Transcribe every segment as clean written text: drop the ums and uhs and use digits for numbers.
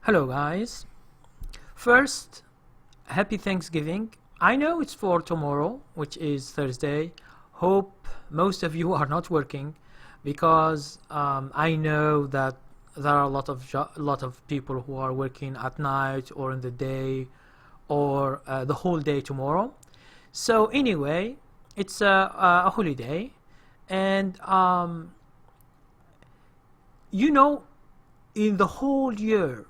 Hello guys. First, happy Thanksgiving. I know it's for tomorrow, which is Thursday. Hope most of you are not working because I know that there are a lot of people who are working at night or in the day or the whole day tomorrow. So anyway, it's a holiday, and you know, in the whole year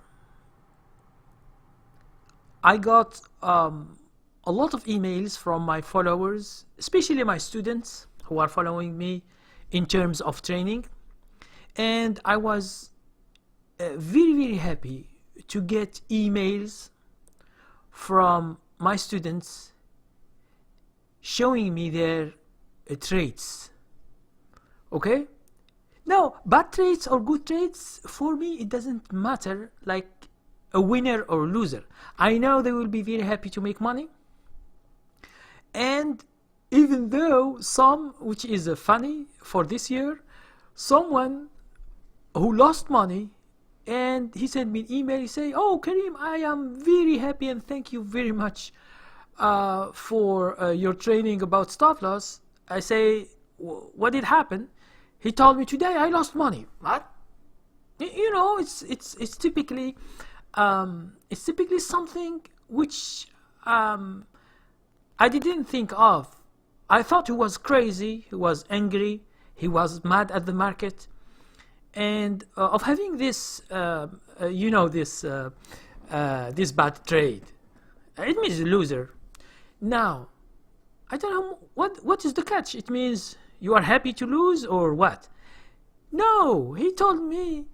I got a lot of emails from my followers, especially my students who are following me in terms of training, and I was very happy to get emails from my students showing me their traits. Okay? Now, bad traits or good traits, for me it doesn't matter, like a winner or loser. I know they will be very happy to make money, and even though some, which is funny for this year, someone who lost money, and he sent me an email, he say, "Oh Karim, I am very happy and thank you very much for your training about stop loss." I say, "What did happen?" He told me, "Today I lost money." What? You know, it's typically something which I didn't think of. I thought he was crazy, he was angry, he was mad at the market, and of having this, this bad trade. It means a loser. Now, I don't know what is the catch. It means you are happy to lose or what? No, he told me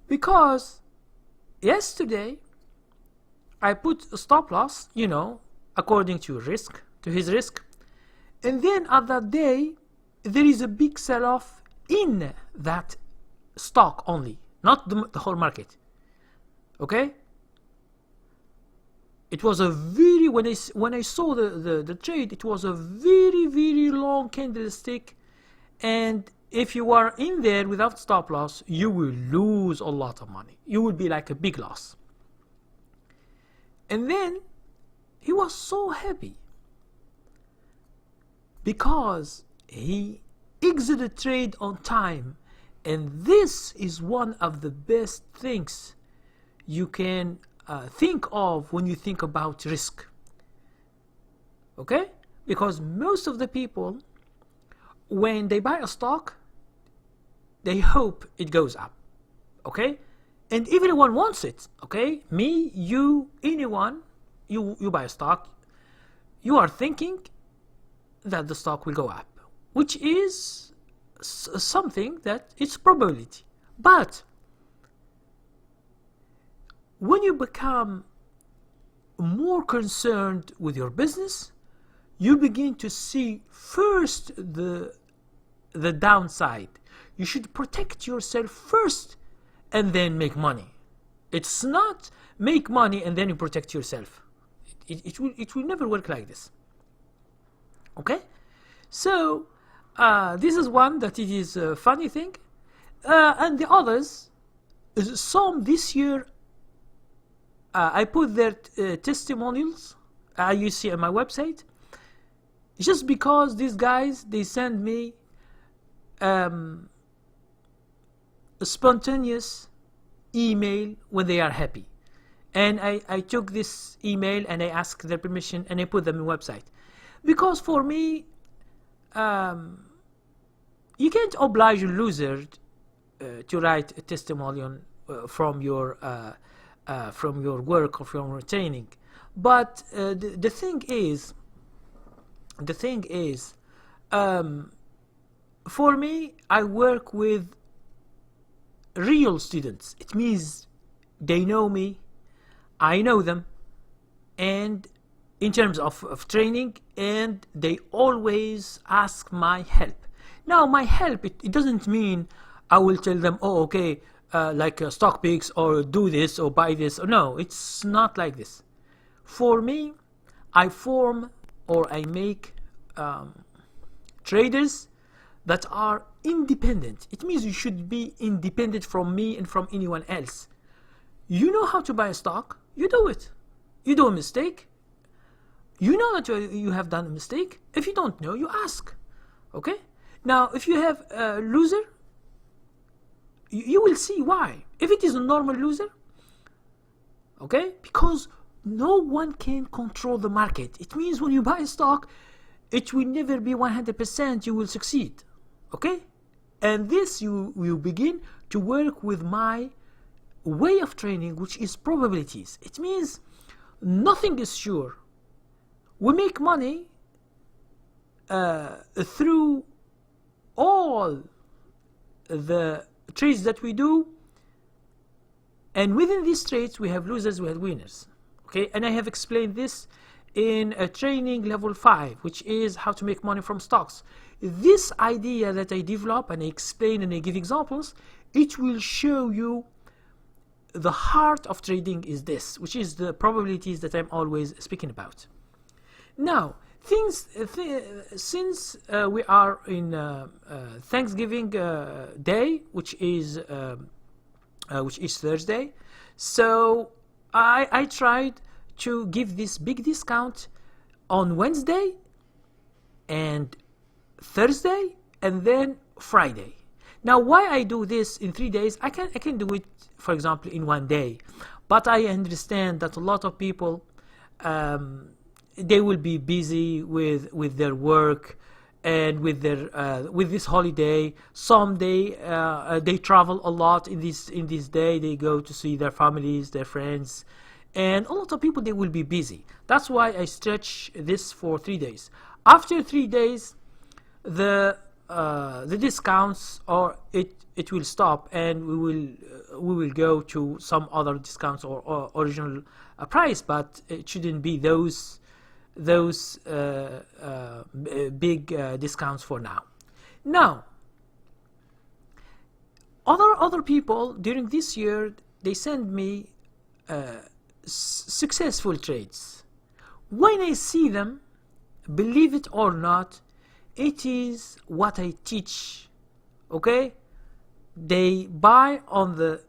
because yesterday I put a stop loss, according to his risk, and then at that day there is a big sell-off in that stock only, not the whole market. Okay? It was a very, when I saw the trade, it was a very long candlestick, and if you are in there without stop loss, you will lose a lot of money. You will be like a big loss. And then he was so happy because he exited trade on time, and this is one of the best things you can think of when you think about risk. Okay? Because most of the people, when they buy a stock, they hope it goes up. Okay? And everyone wants it. Okay? Me, you, anyone, you buy a stock, you are thinking that the stock will go up, which is something that it's probability. But when you become more concerned with your business, you begin to see first the downside. You should protect yourself first and then make money. It's not make money and then you protect yourself. It will never work like this. Okay? So this is one that it is a funny thing, and the others, some this year I put their testimonials you see on my website, just because these guys, they send me a spontaneous email when they are happy, and I took this email and I asked their permission and I put them on the website, because for me you can't oblige a loser to write a testimonial from your work or from your training. But the thing is, for me, I work with real students. It means they know me, I know them, and in terms of training, and they always ask my help. Now, my help, it doesn't mean I will tell them, oh, okay, like stock picks or do this or buy this. No, it's not like this. For me, I form or I make traders that are independent. It means you should be independent from me and from anyone else. You know how to buy a stock, you do it. You do a mistake, you know that you have done a mistake. If you don't know, you ask. Okay? Now, if you have a loser, you will see why. If it is a normal loser, okay? Because no one can control the market. It means when you buy a stock, it will never be 100% you will succeed. Okay? And this you begin to work with my way of training, which is probabilities. It means nothing is sure. We make money through all the trades that we do, and within these trades we have losers, we have winners. Okay, and I have explained this in a training level 5, which is how to make money from stocks. This idea that I develop and I explain and I give examples, it will show you the heart of trading is this, which is the probabilities that I'm always speaking about. Now, since we are in Thanksgiving Day, which is Thursday, so I tried to give this big discount on Wednesday and Thursday and then Friday. Now, why I do this in 3 days? I can do it, for example, in 1 day, but I understand that a lot of people they will be busy with their work and with this holiday. Some they travel a lot in this day. They go to see their families, their friends, and a lot of people, they will be busy. That's why I stretch this for 3 days. After 3 days, the discounts, or it will stop, and we will go to some other discounts or original price, but it shouldn't be those big discounts for now. Now, other people during this year, they send me successful trades. When I see them, believe it or not, it is what I teach. Okay, they buy on the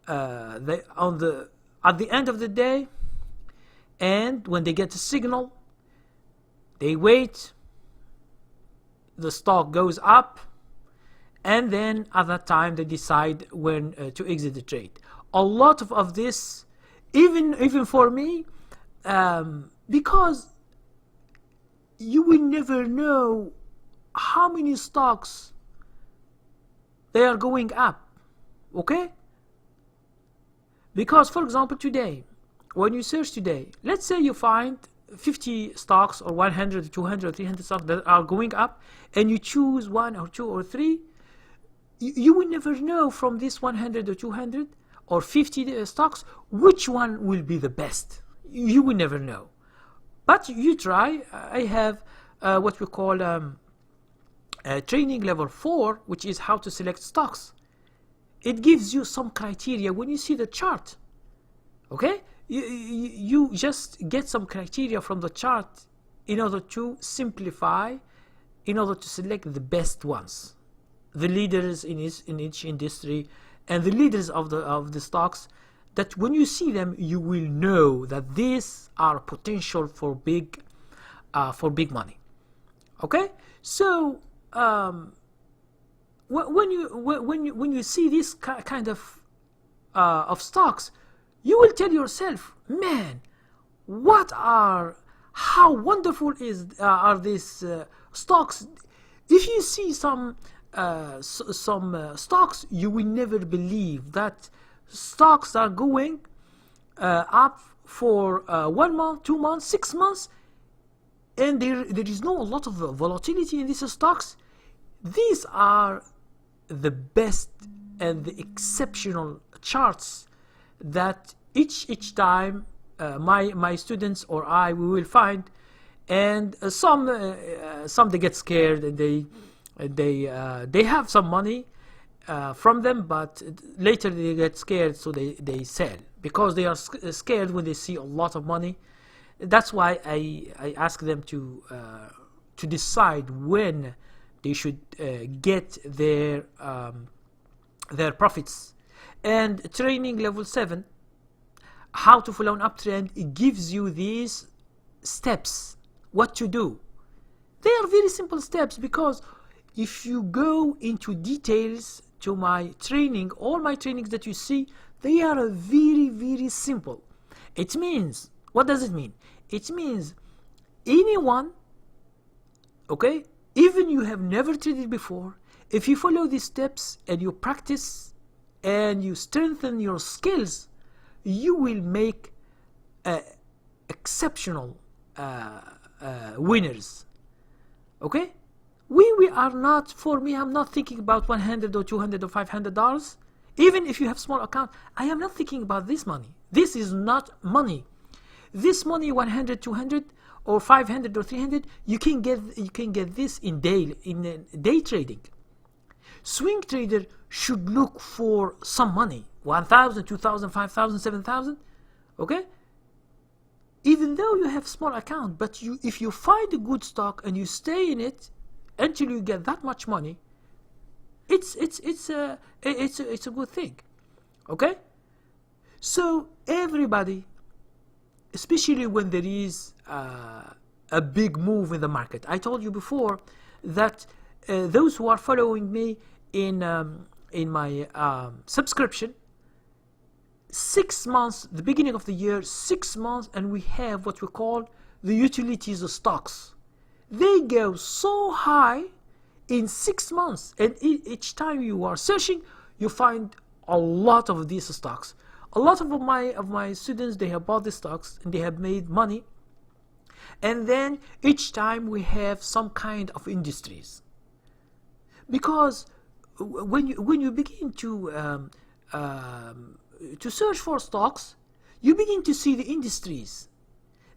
at the end of the day, and when they get a signal, they wait, the stock goes up, and then at that time they decide when to exit the trade. A lot of this, even for me, because you will never know how many stocks they are going up. Okay? Because, for example, today, when you search today, let's say you find 50 stocks or 100, 200, 300 stocks that are going up, and you choose 1 or 2 or 3, you will never know from this 100 or 200 or 50 stocks which one will be the best. You will never know. But you try. I have what we call training level 4, which is how to select stocks. It gives you some criteria when you see the chart. Okay? You just get some criteria from the chart in order to simplify, in order to select the best ones, the leaders in each industry, and the leaders of the stocks, that when you see them, you will know that these are potential for big money. Okay, so when you see this kind of stocks, you will tell yourself, man, how wonderful are these stocks. If you see some stocks, you will never believe that stocks are going up for 1 month, 2 months, 6 months, and there is no a lot of volatility in these stocks. These are the best and the exceptional charts that each time my students or we will find, and some they get scared, and they have some money from them, but later they get scared, so they sell, because they are scared when they see a lot of money. That's why I ask them to decide when they should get their profits. And training level 7, how to follow an uptrend, it gives you these steps, what to do. They are very simple steps, because if you go into details to my training, all my trainings that you see, they are very, very simple. It means, what does it mean? It means anyone, okay, even you have never traded before, if you follow these steps and you practice and you strengthen your skills, you will make exceptional winners. Okay? We are not, for me, I'm not thinking about 100 or 200 or $500. Even if you have small account, I am not thinking about this money. This is not money. This money, 100, 200 or 500 or 300, you can get this in day trading. Swing trader should look for some money, 1,000, 2,000, 5,000, 7,000. Okay? Even though you have small account, but if you find a good stock and you stay in it until you get that much money, it's a good thing. Okay? So everybody, especially when there is a big move in the market, I told you before that those who are following me in my subscription, 6 months, the beginning of the year, 6 months, and we have what we call the utilities of stocks. They go so high in 6 months, and each time you are searching, you find a lot of these stocks. A lot of my students, they have bought these stocks and they have made money. And then each time we have some kind of industries, because when you begin to search for stocks, you begin to see the industries.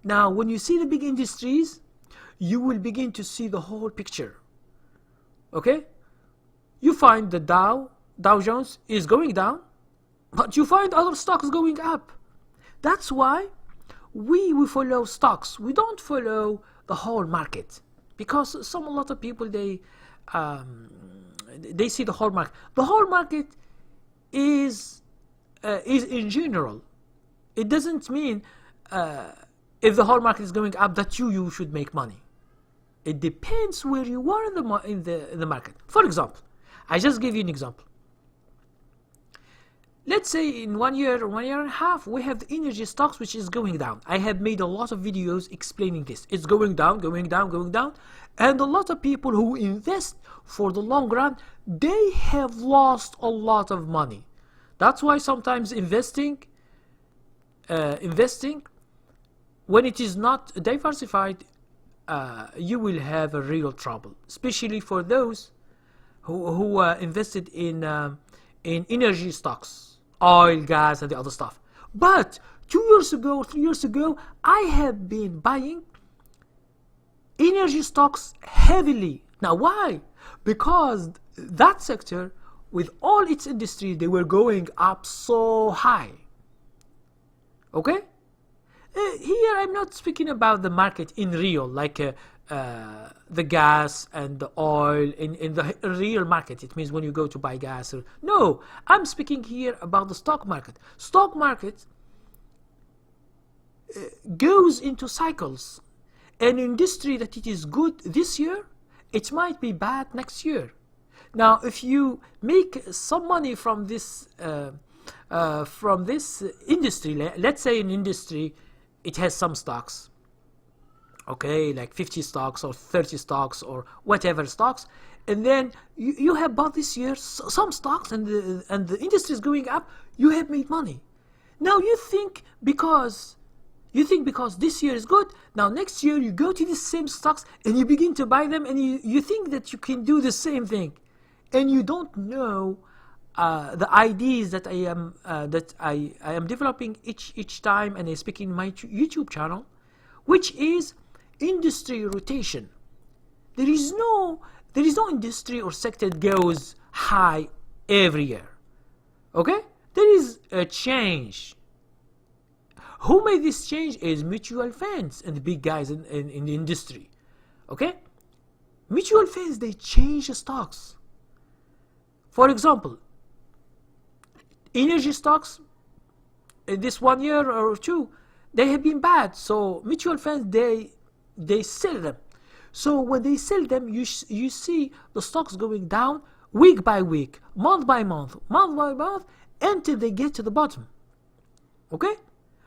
Now, when you see the big industries, you will begin to see the whole picture. Okay? You find the Dow Jones is going down, but you find other stocks going up. That's why we follow stocks. We don't follow the whole market, because a lot of people, they see the whole market. The whole market is in general. It doesn't mean if the whole market is going up that you should make money. It depends where you are in the market. For example, I just give you an example. Let's say in 1 year or 1 year and a half, we have the energy stocks which is going down. I have made a lot of videos explaining this. It's going down, going down, going down. And a lot of people who invest for the long run, they have lost a lot of money. That's why sometimes investing, when it is not diversified, you will have a real trouble. Especially for those who invested in energy stocks, oil, gas, and the other stuff. But 2 years ago, 3 years ago, I have been buying energy stocks heavily. Now, why? Because that sector, with all its industry, they were going up so high. Okay? Here I'm not speaking about the market in real, like the gas and the oil in the real market. It means when you go to buy gas. No, I'm speaking here about the stock market. Stock market goes into cycles. An industry that it is good this year, it might be bad next year. Now, if you make some money from this industry, let's say an industry, it has some stocks, okay, like 50 stocks or 30 stocks or whatever stocks, and then you have bought this year some stocks, and the industry is going up, you have made money. Now you think because this year is good, now next year you go to the same stocks and you begin to buy them, and you think that you can do the same thing, and you don't know the ideas that I am developing each time, and I speak in my YouTube channel, which is industry rotation. There is no industry or sector that goes high every year. Okay? There is a change. Who made this change is mutual funds and the big guys in the industry. Okay? Mutual funds, they change the stocks. For example, energy stocks, in this 1 year or two, they have been bad. So mutual funds, they sell them. So when they sell them, you see the stocks going down week by week, month by month, until they get to the bottom. Okay?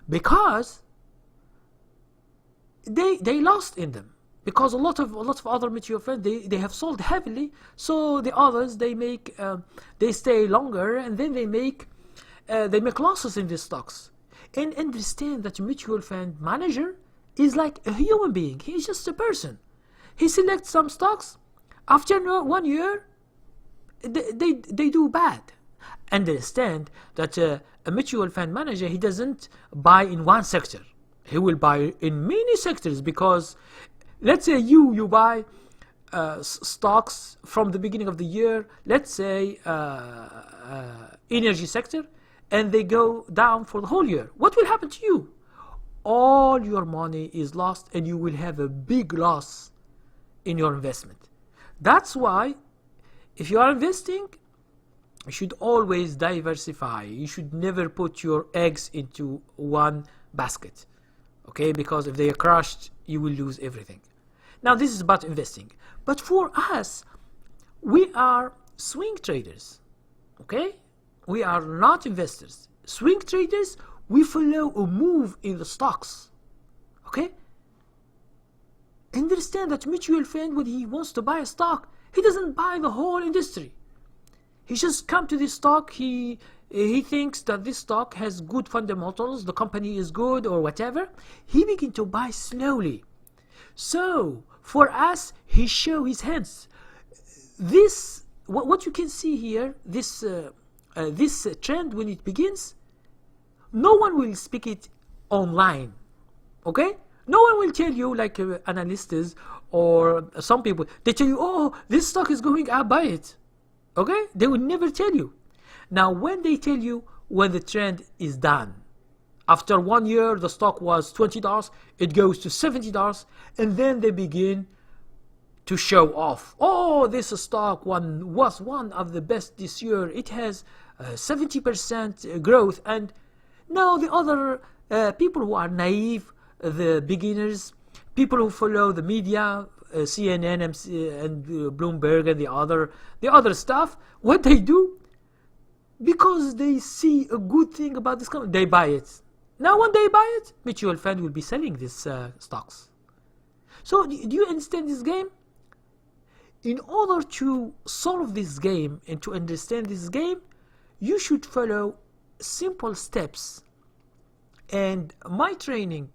Because they lost in them. Because a lot of other mutual funds, they have sold heavily. So the others, they stay longer, and then they make losses in these stocks. And understand that a mutual fund manager is like a human being. He's just a person. He selects some stocks. After 1 year, they do bad. Understand that a mutual fund manager, he doesn't buy in one sector. He will buy in many sectors, because let's say you buy stocks from the beginning of the year, let's say energy sector, and they go down for the whole year. What will happen to you? All your money is lost, and you will have a big loss in your investment. That's why if you are investing, you should always diversify. You should never put your eggs into one basket. Okay, because if they are crushed, you will lose everything. Now this is about investing. But for us, we are swing traders. Okay? We are not investors. Swing traders, we follow a move in the stocks. Okay? Understand that mutual fund, when he wants to buy a stock, he doesn't buy the whole industry. He just come to this stock, he thinks that this stock has good fundamentals, the company is good or whatever. He begin to buy slowly. So for us, he show his hands. This, what you can see here, this trend, when it begins, no one will speak it online. Okay? No one will tell you, like analysts or some people, they tell you, oh, this stock is going up, buy it. Okay? They will never tell you. Now, when they tell you when the trend is done, after 1 year, the stock was $20, it goes to $70, and then they begin to show off. Oh, this stock was one of the best this year. It has 70% growth. And now the other people who are naive, the beginners, people who follow the media, CNN and Bloomberg and the other stuff, what they do, because they see a good thing about this company, they buy it. Now when they buy it, mutual fund will be selling these stocks. So do you understand this game? In order to solve this game and to understand this game, you should follow simple steps. And my training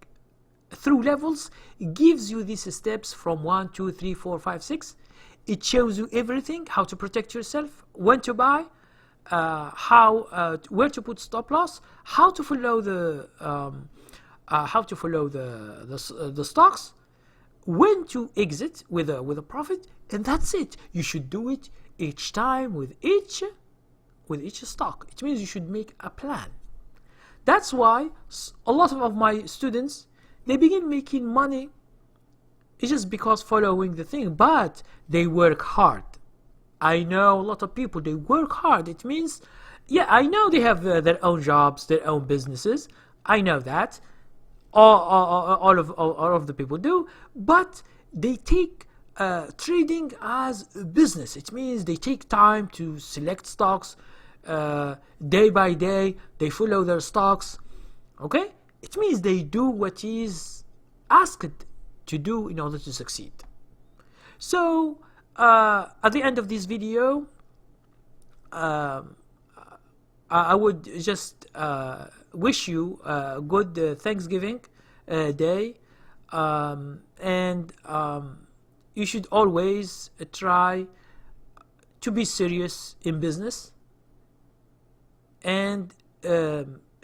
through levels gives you these steps from 1, 2, 3, 4, 5, 6. It shows you everything: how to protect yourself, when to buy, where to put stop loss, how to follow the stocks, when to exit with a profit, and that's it. You should do it each time with each stock. It means you should make a plan. That's why a lot of my students, they begin making money. It's just because following the thing, but they work hard. I know a lot of people, they work hard. It means, yeah, I know they have their own jobs, their own businesses. I know that. All of the people do. But they take trading as a business. It means they take time to select stocks day by day. They follow their stocks. Okay? It means they do what is asked to do in order to succeed. So, at the end of this video, I would just wish you a good Thanksgiving day, and you should always try to be serious in business. And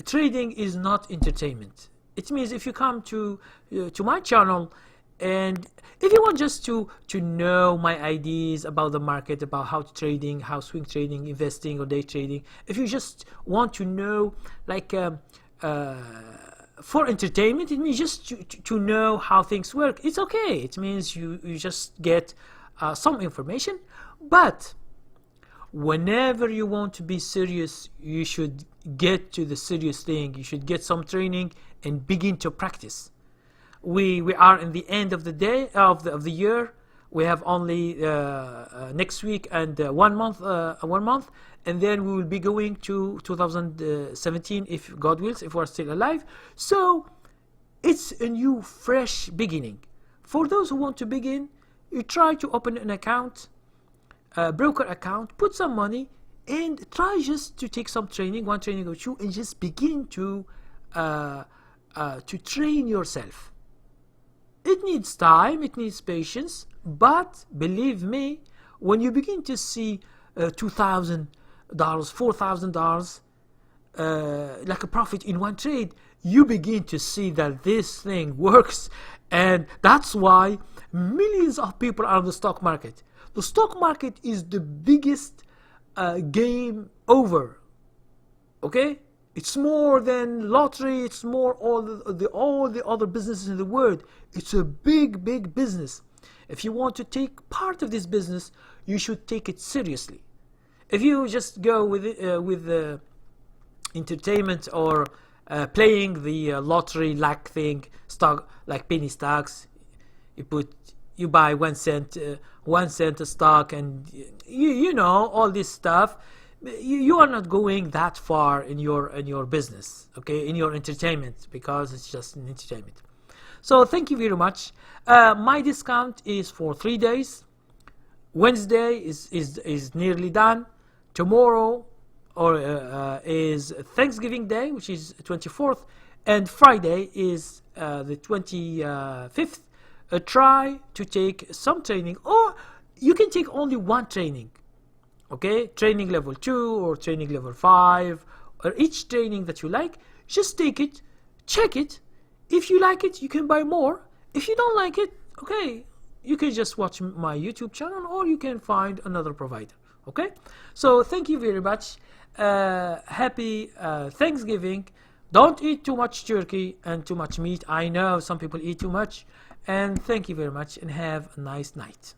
trading is not entertainment. It means if you come to my channel, and if you want just to know my ideas about the market, about how trading, how swing trading, investing or day trading, if you just want to know, like for entertainment, it means just to know how things work, it's okay. It means you just get some information. But whenever you want to be serious, you should get to the serious thing. You should get some training and begin to practice. We are in the end of the day of the year. We have only next week and 1 month, and then we will be going to 2017 if God wills, if we're still alive. So it's a new, fresh beginning. For those who want to begin, you try to open an account, a broker account, put some money, and try just to take some training, one training or two, and just begin to train yourself. It needs time, it needs patience, but believe me, when you begin to see $2,000, $4,000 like a profit in one trade, you begin to see that this thing works. And that's why millions of people are in the stock market. The stock market is the biggest game over. Okay, it's more than lottery. It's more all the other businesses in the world. It's a big business. If you want to take part of this business, you should take it seriously. If you just go with entertainment or playing the lottery like thing, stock like penny stocks, you buy 1 cent, 1 cent a stock, and you know all this stuff. You are not going that far in your business, okay, in your entertainment, because it's just an entertainment. So thank you very much. My discount is for 3 days. Wednesday is nearly done. Tomorrow is Thanksgiving Day, which is 24th, and Friday is the 25th. Try to take some training, or you can take only one training. Okay, training level 2 or training level 5, or each training that you like. Just take it, check it. If you like it, you can buy more. If you don't like it, okay, you can just watch my YouTube channel, or you can find another provider. Okay, so thank you very much. Happy Thanksgiving. Don't eat too much turkey and too much meat. I know some people eat too much. And thank you very much, and have a nice night.